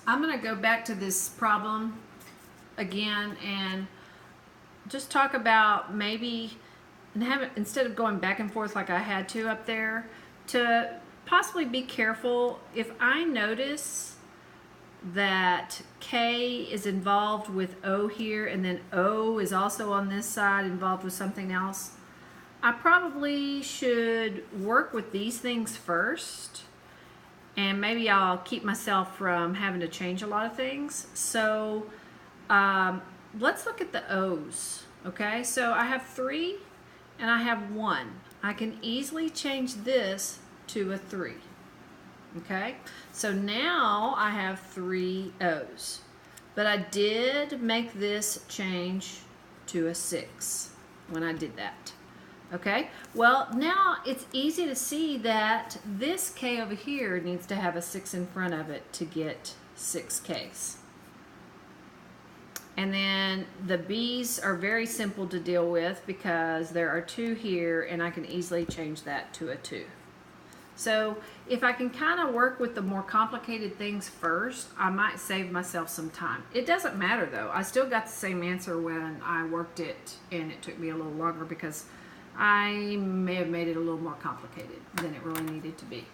I'm going to go back to this problem again and just talk about maybe, and have it, instead of going back and forth like I had to up there, to possibly be careful if I notice that K is involved with O here and then O is also on this side involved with something else. I probably should work with these things first, and maybe I'll keep myself from having to change a lot of things. So let's look at the O's. Okay, so I have 3 and I have 1. I can easily change this to a 3. Okay, so now I have 3 O's, but I did make this change to a 6 when I did that. Okay, well now it's easy to see that this K over here needs to have a 6 in front of it to get 6 Ks. And then the B's are very simple to deal with because there are 2 here and I can easily change that to a 2. So if I can kind of work with the more complicated things first, I might save myself some time. It doesn't matter though. I still got the same answer when I worked it and it took me a little longer because I may have made it a little more complicated than it really needed to be.